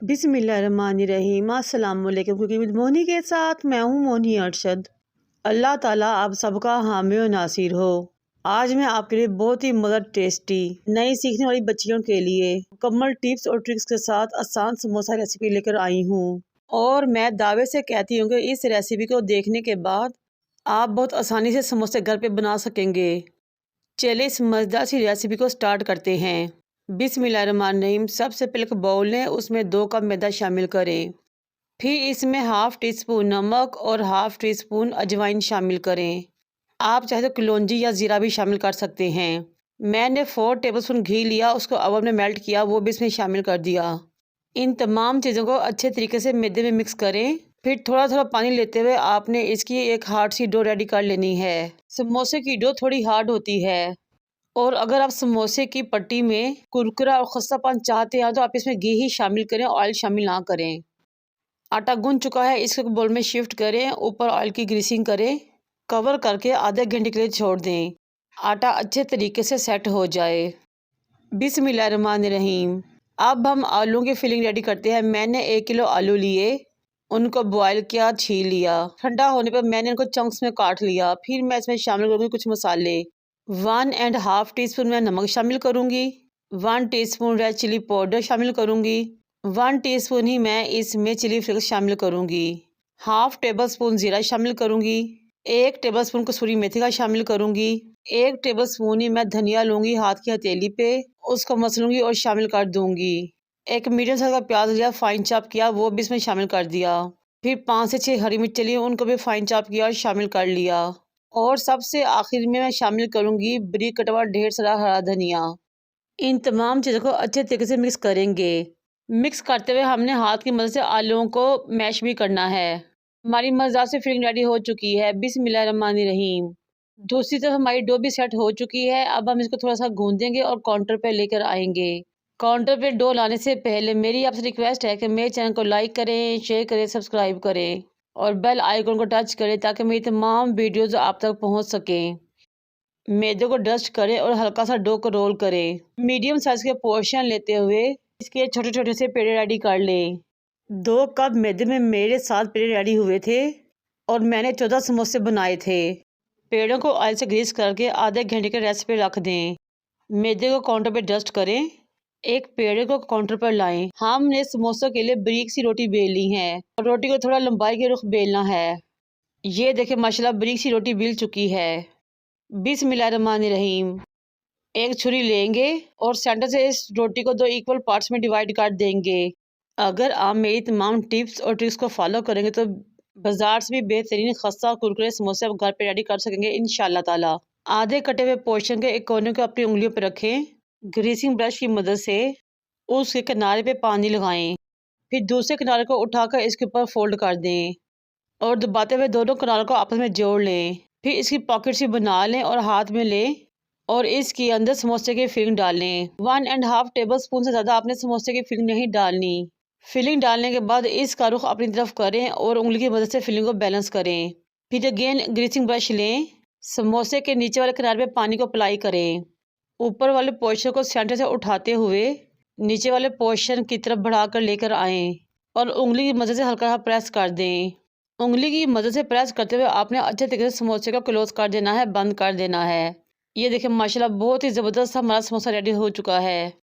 बिस्मिल्लाहिर्रहमानिर्रहीम। अस्सलाम वालेकुम। कुकिंग विद मोनी के साथ मैं हूँ मोनी अरशद। अल्लाह ताला आप सबका हामी और नासिर हो। आज मैं आपके लिए बहुत ही मज़ेदार टेस्टी नई सीखने वाली बच्चियों के लिए मुकम्मल टिप्स और ट्रिक्स के साथ आसान समोसा रेसिपी लेकर आई हूँ। और मैं दावे से कहती हूँ कि इस रेसिपी को देखने के बाद आप बहुत आसानी से समोसे घर पे बना सकेंगे। चलिए इस मज़ेदार सी रेसिपी को स्टार्ट करते हैं। बिस्मिल्लाहिर्रहमानिर्रहीम। सबसे पहले एक बाउल लें, उसमें 2 कप मैदा शामिल करें। फिर इसमें हाफ़ टी स्पून नमक और हाफ़ टी स्पून अजवाइन शामिल करें। आप चाहे तो कलौंजी या ज़ीरा भी शामिल कर सकते हैं। मैंने 4 टेबलस्पून घी लिया, उसको ओवन में मेल्ट किया, वो भी इसमें शामिल कर दिया। इन तमाम चीज़ों को अच्छे तरीके से मैदे में मिक्स करें। फिर थोड़ा थोड़ा पानी लेते हुए आपने इसकी एक हार्ड सी डो रेडी कर लेनी है। समोसे की डो थोड़ी हार्ड होती है, और अगर आप समोसे की पट्टी में कुरकुरा और खस्तापन चाहते हैं तो आप इसमें घी ही शामिल करें, ऑयल शामिल ना करें। आटा गूंद चुका है, इसको बोल में शिफ्ट करें, ऊपर ऑयल की ग्रीसिंग करें, कवर करके आधे घंटे के लिए छोड़ दें। आटा अच्छे तरीके से सेट हो जाए। बिस्मिल्लाहिर्रहमानिर्रहीम। अब हम आलू की फिलिंग रेडी करते हैं। मैंने 1 किलो आलू लिए, उनको बॉयल किया, छील लिया। ठंडा होने पर मैंने इनको चंक्स में काट लिया। फिर मैं इसमें शामिल करूँगी कुछ मसाले। 1.5 टीस्पून मैं नमक शामिल करूँगी। 1 टीस्पून रेड चिली पाउडर शामिल करूँगी। 1 टीस्पून ही मैं इसमें चिली फ्लेक्स शामिल करूँगी। हाफ टेबल स्पून ज़ीरा शामिल करूँगी। 1 टेबल स्पून कसूरी मेथी का शामिल करूँगी। 1 टेबल स्पून ही मैं धनिया लूँगी, हाथ की हथेली पे उसको मसलूँगी और शामिल कर दूँगी। एक मीडियम साइज का प्याज लिया, फाइन चॉप किया, वो भी इसमें शामिल कर दिया। फिर 5 से 6 हरी मिर्च लिए, उनको भी फाइन चॉप किया और शामिल कर लिया। और सबसे आखिर में मैं शामिल करूंगी बारीक कटा हुआ ढेर सारा हरा धनिया। इन तमाम चीज़ों को अच्छे तरीके से मिक्स करेंगे। मिक्स करते हुए हमने हाथ की मदद से आलूओं को मैश भी करना है। हमारी मज़ेदार से फिलिंग रेडी हो चुकी है। बिस्मिल्लाहिर्रहमानिर्रहीम। दूसरी तरफ हमारी डो भी सेट हो चुकी है। अब हम इसको थोड़ा सा गूंदेंगे और काउंटर पर लेकर आएंगे। काउंटर पे डो लाने से पहले मेरी आपसे रिक्वेस्ट है कि मेरे चैनल को लाइक करें, शेयर करें, सब्सक्राइब करें और बेल आइकन को टच करें ताकि मेरी तमाम वीडियोज़ आप तक पहुंच सकें। मैदे को डस्ट करें और हल्का सा डो को रोल करें। मीडियम साइज़ के पोर्शन लेते हुए इसके छोटे छोटे से पेड़े रेडी कर लें। 2 कप मैदे में मेरे 7 पेड़े रेडी हुए थे और मैंने 14 समोसे बनाए थे। पेड़ों को ऑयल से ग्रीस करके आधे घंटे के रेस्ट पे रख दें। मैदे को काउंटर पे डस्ट करें। एक पेड़े को काउंटर पर लाएं। हमने समोसों के लिए बारीक सी रोटी बेलनी है और रोटी को थोड़ा लंबाई के रुख बेलना है। ये देखें माशाल्लाह बारीक सी रोटी बेल चुकी है। बिस्मिल्लाहिर्रहमानिर्रहीम। एक छुरी लेंगे और सेंटर से इस रोटी को 2 इक्वल पार्ट्स में डिवाइड कर देंगे। अगर आप मेरी तमाम टिप्स और ट्रिक्स को फॉलो करेंगे तो बाजार से भी बेहतरीन खस्ता कुरकुरे समोसे आप घर पे रेडी कर सकेंगे इंशाल्लाह ताला। आधे कटे हुए पोर्शन के एक कोने को अपनी उंगलियों पर रखें। ग्रीसिंग ब्रश की मदद से उसके किनारे पे पानी लगाएं। फिर दूसरे किनारे को उठाकर इसके ऊपर फोल्ड कर दें और दबाते हुए दोनों किनारों को आपस में जोड़ लें। फिर इसकी पॉकेट सी बना लें और हाथ में लें और इसके अंदर समोसे की फिलिंग डालें। 1.5 टेबल स्पून से ज़्यादा आपने समोसे की फिलिंग नहीं डालनी। फिलिंग डालने के बाद इसका रुख अपनी तरफ करें और उंगली की मदद से फिलिंग को बैलेंस करें। फिर अगेन ग्रीसिंग ब्रश लें, समोसे के नीचे वाले किनारे पे पानी को अप्लाई करें। ऊपर वाले पोर्शन को सेंटर से उठाते हुए नीचे वाले पोर्शन की तरफ बढ़ाकर लेकर आएं और उंगली की मदद से हल्का सा प्रेस कर दें। उंगली की मदद से प्रेस करते हुए आपने अच्छे तरीके से समोसे को क्लोज कर देना है, बंद कर देना है। ये देखिए माशाल्लाह बहुत ही ज़बरदस्त हमारा समोसा रेडी हो चुका है।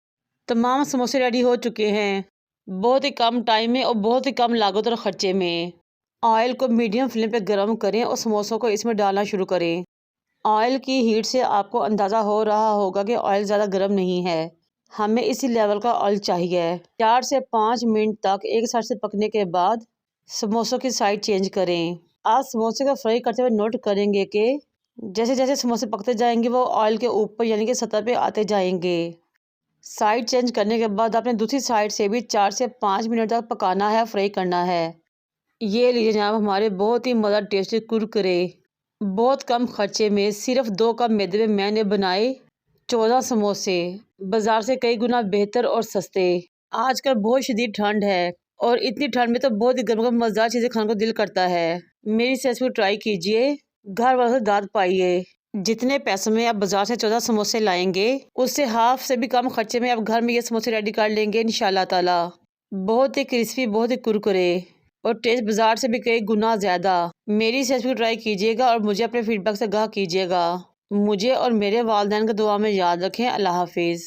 तमाम समोसे रेडी हो चुके हैं बहुत ही कम टाइम में और बहुत ही कम लागत और ख़र्चे में। ऑयल को मीडियम फ्लेम पर गर्म करें और समोसों को इसमें डालना शुरू करें। ऑयल की हीट से आपको अंदाज़ा हो रहा होगा कि ऑयल ज़्यादा गर्म नहीं है। हमें इसी लेवल का ऑयल चाहिए। 4 से 5 मिनट तक एक साइड से पकने के बाद समोसों की साइड चेंज करें। आप समोसे को फ्राई करते हुए नोट करेंगे कि जैसे जैसे समोसे पकते जाएंगे वो ऑयल के ऊपर यानी कि सतह पे आते जाएंगे। साइड चेंज करने के बाद आपने दूसरी साइड से भी 4 से 5 मिनट तक पकाना है, फ्राई करना है। ये लीजिए जनाब हमारे बहुत ही मज़ेदार टेस्टी कुरकुरे बहुत कम खर्चे में सिर्फ 2 कप मैदे में मैंने बनाए 14 समोसे, बाजार से कई गुना बेहतर और सस्ते। आजकल बहुत शदीद ठंड है और इतनी ठंड में तो बहुत ही गर्म गर्म मज़ेदार चीज़ें खाने को दिल करता है। मेरी रेसिपी ट्राई कीजिए, घर वालों से दाद पाइए। जितने पैसों में आप बाजार से 14 समोसे लाएंगे उससे हाफ से भी कम खर्चे में आप घर में ये समोसे रेडी कर लेंगे इंशाल्लाह ताला। बहुत ही क्रिस्पी, बहुत ही कुरकुरे और टेस्ट बाजार से भी कई गुना ज़्यादा। मेरी इस रेसिपी को ट्राई कीजिएगा और मुझे अपने फीडबैक से आगाह कीजिएगा। मुझे और मेरे वालिदैन को दुआ में याद रखें। अल्लाह हाफिज़।